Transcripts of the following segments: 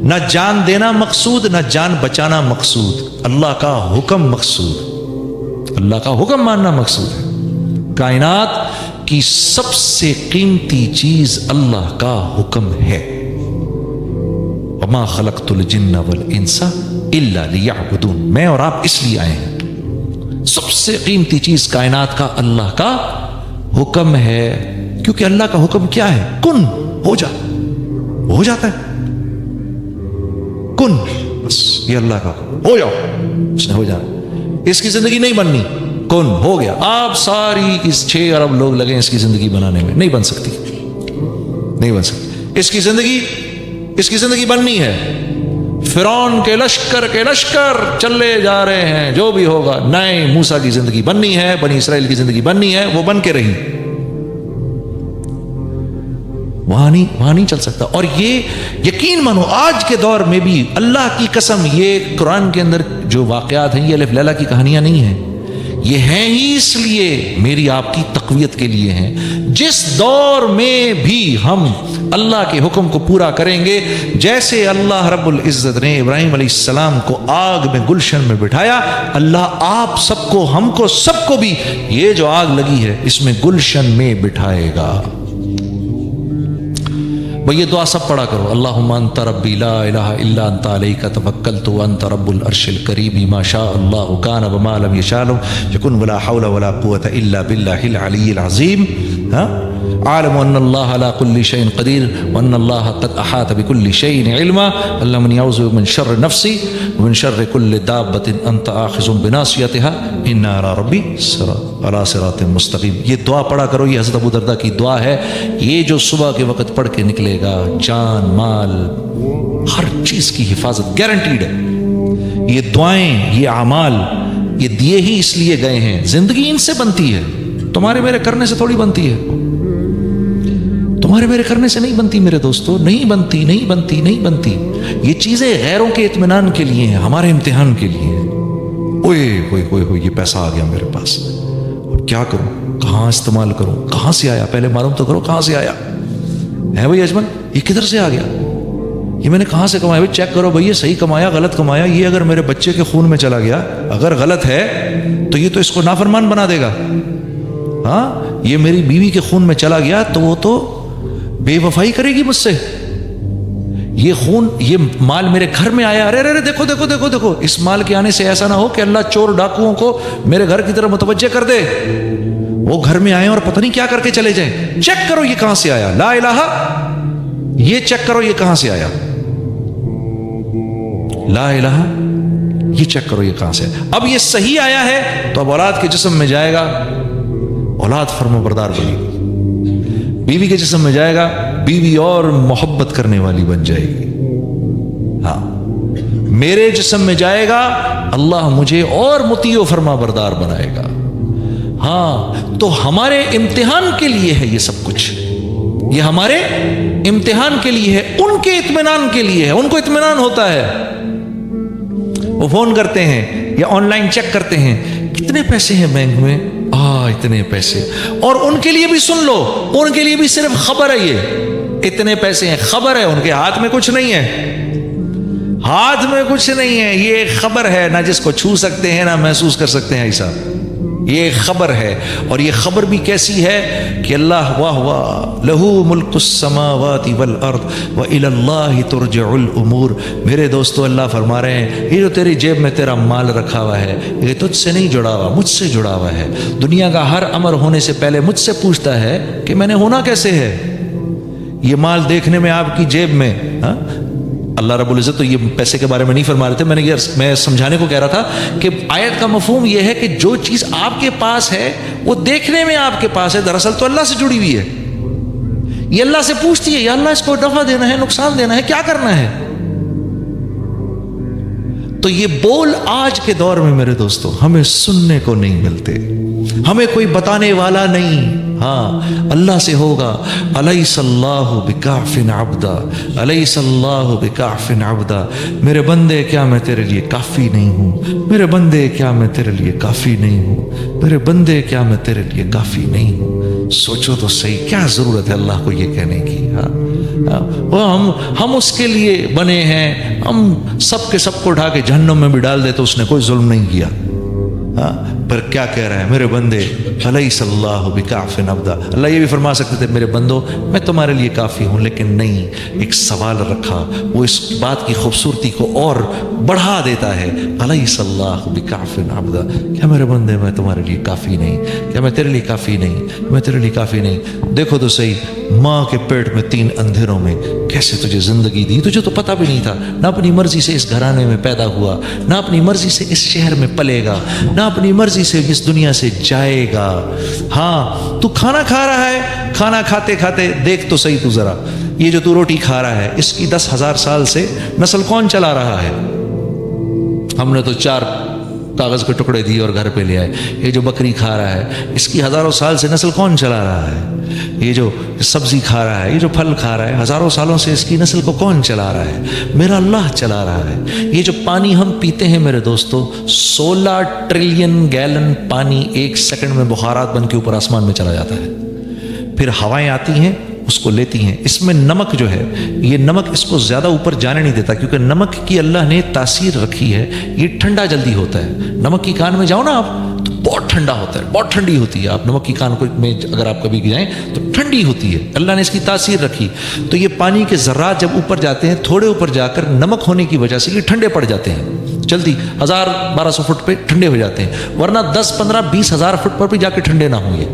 نہ جان دینا مقصود، نہ جان بچانا مقصود، اللہ کا حکم مقصود، اللہ کا حکم ماننا مقصود ہے۔ کائنات کی سب سے قیمتی چیز اللہ کا حکم ہے۔ وما خلقت الجن والانس الا لیعبدون، میں اور آپ اس لیے آئے ہیں۔ سب سے قیمتی چیز کائنات کا اللہ کا حکم ہے، کیونکہ اللہ کا حکم کیا ہے؟ کن، ہو جا، ہو جاتا ہے، کن، بس یہ اللہ کا ہو جاؤ، اس نے ہو جانا۔ اس کی زندگی نہیں بننی، کن، ہو گیا۔ آپ ساری اس 6 ارب لوگ لگے اس کی زندگی بنانے میں، نہیں بن سکتی، نہیں بن سکتی۔ اس کی زندگی بننی ہے۔ فرعون کے لشکر چلے جا رہے ہیں، جو بھی ہوگا، نئے موسیٰ کی زندگی بننی ہے، بنی اسرائیل کی زندگی بننی ہے، وہ بن کے رہی، وہاں نہیں چل سکتا۔ اور یہ یقین مانو آج کے دور میں بھی، اللہ کی قسم، یہ قرآن کے اندر جو واقعات ہیں یہ الف لیلا کی کہانیاں نہیں ہیں، یہ ہیں ہی اس لیے میری آپ کی تقویت کے لیے ہیں۔ جس دور میں بھی ہم اللہ کے حکم کو پورا کریں گے، جیسے اللہ رب العزت نے ابراہیم علیہ السلام کو آگ میں گلشن میں بٹھایا، اللہ آپ سب کو، ہم کو، سب کو بھی یہ جو آگ لگی ہے اس میں گلشن میں بٹھائے گا۔ یہ دعا سب پڑھا کرو، اللہم انت ربی لا الہ الا انت علیک توکلت وانت رب العرش الکریم ما شاء اللہ کان وما لم یشاء لم یکن ولا حول ولا قوة الا باللہ العلی العظیم۔ عالم ان اللہ علی کل شیء قدیر وان اللہ قد احاط بكل شیء علما، اللہم انی اعوذ من شر نفسی ومن شر کل دابۃ انت آخذ بناصیتها ان علی ربی علی صراط مستقیم۔ یہ دعا پڑھا کرو، یہ حضرت ابو درداء کی دعا ہے۔ یہ جو صبح کے وقت پڑھ کے نکلے گا، جان مال ہر چیز کی حفاظت گارنٹیڈ ہے۔ یہ دعائیں، یہ اعمال، یہ دیے ہی اس لیے گئے ہیں، زندگی ان سے بنتی ہے، تمہارے میرے کرنے سے تھوڑی بنتی ہے، تمہارے میرے کرنے سے نہیں بنتی میرے دوستو، نہیں بنتی، نہیں بنتی، نہیں بنتی۔ یہ چیزیں غیروں کے اطمینان کے لیے ہیں، ہمارے امتحان کے لیے ہیں۔ اوئے ہوئے ہوئے ہوئے، یہ پیسہ آ گیا میرے پاس، اب کیا کروں، کہاں استعمال کروں، کہاں سے آیا، پہلے معلوم تو کرو کہاں سے آیا ہے بھائی اجمل، یہ کدھر سے آ گیا، یہ میں نے کہاں سے کمایا؟ بھائی چیک کرو بھائی، یہ صحیح کمایا غلط کمایا، یہ اگر میرے بچے کے خون میں چلا گیا، اگر غلط ہے تو یہ تو اس کو نافرمان بنا دے گا، ہاں، یہ میری بیوی کے خون میں چلا گیا تو وہ تو بے وفائی کرے گی مجھ سے، یہ خون، یہ مال میرے گھر میں آیا، ارے ارے دیکھو دیکھو دیکھو دیکھو، اس مال کے آنے سے ایسا نہ ہو کہ اللہ چور ڈاکوؤں کو میرے گھر کی طرف متوجہ کر دے، وہ گھر میں آئے اور پتہ نہیں کیا کر کے چلے جائیں۔ چیک کرو یہ کہاں سے آیا، لا الہ، یہ چیک کرو یہ کہاں سے آیا، لا الہ، یہ چیک کرو یہ کہاں سے آیا۔ اب یہ صحیح آیا ہے تو اب اولاد کے جسم میں جائے گا، اولاد فرما بردار بنے گی، بیوی کے جسم میں جائے گا، بیوی اور محبت کرنے والی بن جائے گی، ہاں، میرے جسم میں جائے گا، اللہ مجھے اور مطیع و فرما بردار بنائے گا۔ ہاں، تو ہمارے امتحان کے لیے ہے یہ سب کچھ، یہ ہمارے امتحان کے لیے ہے، ان کے اطمینان کے لیے ہے، ان کو اطمینان ہوتا ہے، وہ فون کرتے ہیں یا آن لائن چیک کرتے ہیں کتنے پیسے ہیں بینک میں، اتنے پیسے، اور ان کے لیے بھی سن لو، ان کے لیے بھی صرف خبر ہے، یہ اتنے پیسے ہیں، خبر ہے، ان کے ہاتھ میں کچھ نہیں ہے، ہاتھ میں کچھ نہیں ہے، یہ ایک خبر ہے، نہ جس کو چھو سکتے ہیں نہ محسوس کر سکتے ہیں ایسا، یہ ایک خبر ہے۔ اور یہ خبر بھی کیسی ہے کہ اللہ واہ واہ، لہو ملک السماوات والارض والى اللہ ترجع الامور۔ میرے دوستو، اللہ فرما رہے ہیں یہ جو تیری جیب میں تیرا مال رکھا ہوا ہے، یہ تجھ سے نہیں جڑا ہوا، مجھ سے جڑا ہوا ہے۔ دنیا کا ہر امر ہونے سے پہلے مجھ سے پوچھتا ہے کہ میں نے ہونا کیسے ہے۔ یہ مال دیکھنے میں آپ کی جیب میں، اللہ رب العزت تو یہ پیسے کے بارے میں نہیں فرما رہے تھے، میں سمجھانے کو کہہ رہا تھا کہ آیت کا مفہوم یہ ہے کہ جو چیز آپ کے پاس ہے وہ دیکھنے میں آپ کے پاس ہے، دراصل تو اللہ سے جڑی ہوئی ہے، یہ اللہ سے پوچھتی ہے یا اللہ اس کو نفع دینا ہے، نقصان دینا ہے، کیا کرنا ہے۔ تو یہ بول آج کے دور میں میرے دوستو ہمیں سننے کو نہیں ملتے، ہمیں کوئی بتانے والا نہیں۔ ہاں، اللہ سے ہوگا، الیس اللہ بکاف عبدا، الیس اللہ بکاف عبدا، میرے بندے کیا میں تیرے لیے کافی نہیں ہوں، میرے بندے کیا میں تیرے لیے کافی نہیں ہوں، میرے بندے کیا میں تیرے لیے کافی نہیں ہوں۔ سوچو تو صحیح، کیا ضرورت ہے اللہ کو یہ کہنے کی۔ ہاں، ہم اس کے لیے بنے ہیں، ہم سب کے سب کو اٹھا کے جہنم میں بھی ڈال دے تو اس نے کوئی ظلم نہیں کیا. پر کیا کہہ رہا ہے میرے بندے، الیس اللہ بکاف عبدا. اللہ یہ بھی فرما سکتے تھے میرے بندو میں تمہارے لیے کافی ہوں، لیکن نہیں، ایک سوال رکھا، وہ اس بات کی خوبصورتی کو اور بڑھا دیتا ہے. الیس اللہ بکاف عبدا، کیا میرے بندے میں تمہارے لیے کافی نہیں؟ کیا میں تیرے لیے کافی نہیں؟ میں تیرے لیے کافی نہیں؟ دیکھو تو صحیح، ماں کے پیٹ میں 3 اندھیروں میں کیسے تجھے زندگی دی، تجھے تو پتہ بھی نہیں تھا، نہ اپنی مرضی سے اس گھرانے میں پیدا ہوا، نہ اپنی مرضی سے اس شہر میں پلے گا، نہ اپنی مرضی سے اس دنیا سے جائے گا. ہاں تو کھانا کھا رہا ہے، کھانا کھاتے کھاتے دیکھ تو صحیح تو ذرا، یہ جو تو روٹی کھا رہا ہے اس کی 10,000 سال سے نسل کون چلا رہا ہے؟ ہم نے تو 4 کاغذ کے ٹکڑے دیے اور گھر پہ لے آئے. یہ جو بکری کھا رہا ہے اس کی ہزاروں سال سے نسل کون چلا رہا ہے؟ یہ جو سبزی کھا رہا ہے، یہ جو پھل کھا رہا ہے، ہزاروں سالوں سے اس کی نسل کو کون چلا رہا ہے؟ میرا اللہ چلا رہا ہے. یہ جو پانی ہم پیتے ہیں میرے دوستو، 16 ٹریلین گیلن پانی 1 سیکنڈ میں بخارات بن کے اوپر آسمان میں چلا جاتا ہے. پھر ہوائیں آتی ہیں اس کو لیتی ہیں. اس میں نمک جو ہے، یہ نمک اس کو زیادہ اوپر جانے نہیں دیتا، کیونکہ نمک کی اللہ نے تاثیر رکھی ہے، یہ ٹھنڈا جلدی ہوتا ہے. نمک کی کان میں جاؤ نا آپ تو بہت ٹھنڈا ہوتا ہے، بہت ٹھنڈی ہوتی ہے. آپ نمک کی کان میں اگر آپ کبھی جائیں تو ٹھنڈی ہوتی ہے، اللہ نے اس کی تاثیر رکھی. تو یہ پانی کے ذرات جب اوپر جاتے ہیں، تھوڑے اوپر جا کر نمک ہونے کی وجہ سے یہ ٹھنڈے پڑ جاتے ہیں، جلدی 1000-1200 فٹ پہ ٹھنڈے ہو جاتے ہیں، ورنہ 10-15-20 ہزار فٹ پر بھی جا کے ٹھنڈے نہ ہوں گے.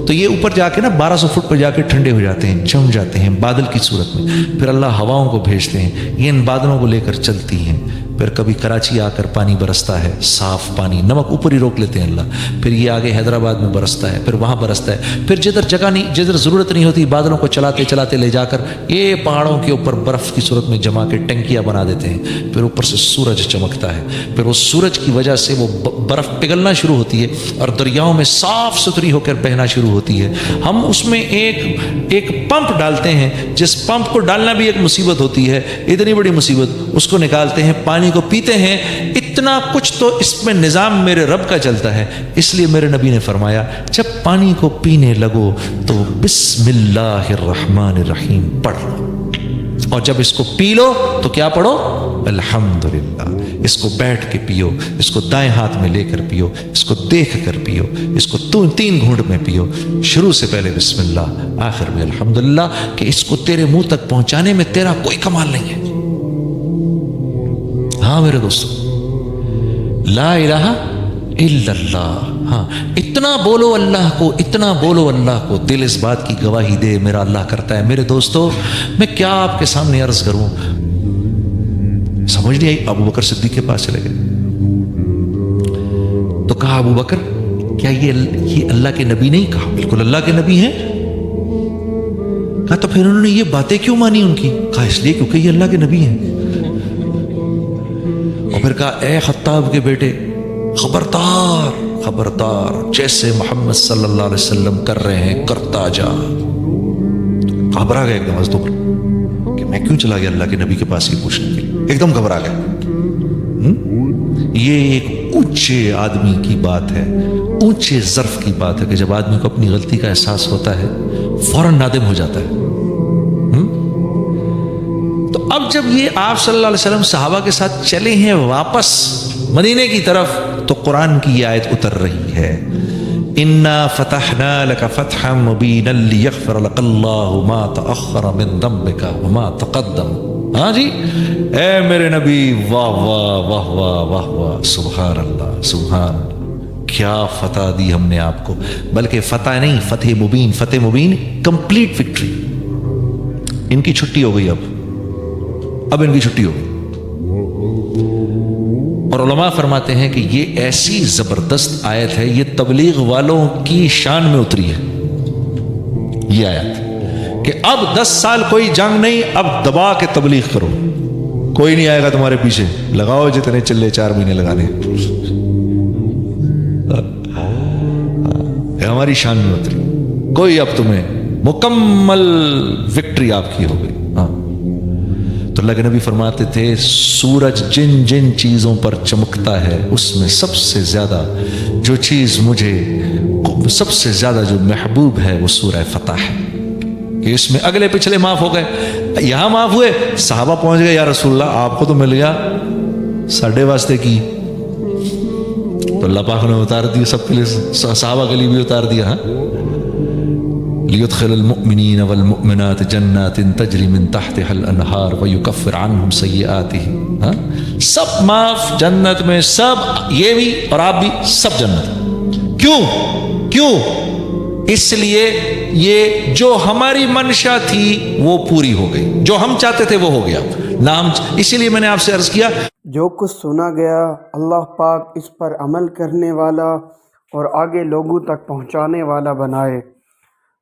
تو یہ اوپر جا کے نا 1200 فٹ پر جا کے ٹھنڈے ہو جاتے ہیں، جم جاتے ہیں بادل کی صورت میں. پھر اللہ ہواؤں کو بھیجتے ہیں، یہ ان بادلوں کو لے کر چلتی ہیں. پھر کبھی کراچی آ کر پانی برستا ہے، صاف پانی، نمک اوپر ہی روک لیتے ہیں اللہ. پھر یہ آگے حیدرآباد میں برستا ہے، پھر وہاں برستا ہے. پھر جدھر جگہ نہیں، جدھر ضرورت نہیں ہوتی، بادلوں کو چلاتے چلاتے لے جا کر یہ پہاڑوں کے اوپر برف کی صورت میں جما کے ٹنکیاں بنا دیتے ہیں. پھر اوپر سے سورج چمکتا ہے، پھر وہ سورج کی وجہ سے وہ برف پگھلنا شروع ہوتی ہے اور دریاؤں میں صاف ستھری ہو کر بہنا شروع ہوتی ہے. ہم اس میں ایک پمپ ڈالتے ہیں، جس پمپ کو ڈالنا بھی ایک مصیبت ہوتی ہے، اتنی بڑی مصیبت. اس کو نکالتے ہیں، پانی کو پیتے ہیں. اتنا کچھ تو اس میں نظام میرے رب کا چلتا ہے. اس لیے میرے نبی نے فرمایا جب پانی کو پینے لگو تو بسم اللہ الرحمن الرحیم پڑھو، اور جب اس کو پی لو تو کیا پڑھو؟ الحمدللہ. اس کو بیٹھ کے پیو، اس کو دائیں ہاتھ میں لے کر پیو، اس کو دیکھ کر پیو، اس کو 3 گھونٹ میں پیو. شروع سے پہلے بسم اللہ، آخر میں الحمدللہ، کہ اس کو تیرے منہ تک پہنچانے میں تیرا کوئی کمال نہیں ہے. ہاں میرے دوستو، لا الہ الا اللہ. ہاں اتنا بولو اللہ کو، اتنا بولو اللہ کو. دل اس بات کی گواہی دے میرا اللہ کرتا ہے. میرے دوستو میں کیا آپ کے سامنے عرض کروں، سمجھ نہیں آئی. ابو بکر صدیق کے پاس چلے گئے تو کہا ابو بکر کیا یہ اللہ کے نبی نہیں؟ کہا بالکل اللہ کے نبی ہیں. کہا تو پھر انہوں نے یہ باتیں کیوں مانی ان کی؟ کہا اس لیے کیونکہ یہ اللہ کے نبی ہیں. اور پھر کہا اے خطاب کے بیٹے خبردار خبردار، جیسے محمد صلی اللہ علیہ وسلم کر رہے ہیں کرتا جا. گھبرا گئے ایک دم حضرت عمر کہ میں کیوں چلا گیا اللہ کے نبی کے پاس یہ پوچھنے کے لیے. ایک دم گھبرا گئے. یہ ایک اونچے آدمی کی بات ہے، اونچے ظرف کی بات ہے کہ جب آدمی کو اپنی غلطی کا احساس ہوتا ہے فوراً نادم ہو جاتا ہے. تو اب جب یہ آپ صلی اللہ علیہ وسلم صحابہ کے ساتھ چلے ہیں واپس مدینے کی طرف تو قرآن کی یہ آیت اتر رہی ہے، انا فتحنا لك فتحا مبینا لیغفر لك اللہ ما تأخر من ذنبك وما تقدم. ہاں جی اے میرے نبی، واہ واہ واہ واہ واہ واہ، سبحان اللہ سبحان اللہ، کیا فتح دی ہم نے آپ کو. بلکہ فتح نہیں، فتح مبین. فتح مبین کمپلیٹ وکٹری. ان کی چھٹی ہو گئی، اب ان کی چھٹی ہو گئی. اور علماء فرماتے ہیں کہ یہ ایسی زبردست آیت ہے، یہ تبلیغ والوں کی شان میں اتری ہے یہ آیت، کہ اب 10 سال کوئی جنگ نہیں، اب دبا کے تبلیغ کرو، کوئی نہیں آئے گا تمہارے پیچھے، لگاؤ جتنے چلے 4 مہینے لگانے. ہماری شان میں اتری، کوئی اب تمہیں مکمل وکٹری آپ کی ہو گئی. تو اللہ کے نبی فرماتے تھے سورج جن جن چیزوں پر چمکتا ہے اس میں سب سے زیادہ جو چیز مجھے سب سے زیادہ جو محبوب ہے وہ سورہ فتح ہے. کہ اس میں اگلے پچھلے معاف ہو گئے، یہاں معاف ہوئے، صحابہ پہنچ گئے یا رسول اللہ آپ کو تو مل گیا، ساڈے واسطے کی؟ تو اللہ پاک نے اتار دیا سب کے لیے، صحابہ کے لیے بھی اتار دیا، ہاں لِيُدْخِلَ الْمُؤْمِنِينَ وَالْمُؤْمِنَاتِ جَنَّاتٍ تَجْرِي مِن تَحْتِهَا الْأَنْهَارُ وَيُكَفِّرْ عَنْهُمْ سَيِّئَاتِهِمْ، ہاں سب معاف جنت میں، سب یہ بھی اور آپ بھی سب جنت۔ کیوں؟ اس لیے یہ جو ہماری منشا تھی وہ پوری ہو گئی، جو ہم چاہتے تھے وہ ہو گیا نہ ہم، اسی لیے میں نے آپ سے عرض کیا جو کچھ سنا گیا اللہ پاک اس پر عمل کرنے والا اور آگے لوگوں تک پہنچانے والا بنائے۔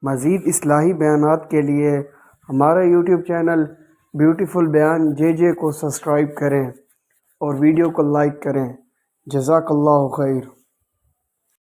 مزید اصلاحی بیانات کے لیے ہمارا یوٹیوب چینل بیوٹیفل بیان JJ کو سبسکرائب کریں اور ویڈیو کو لائک کریں۔ جزاک اللہ خیر۔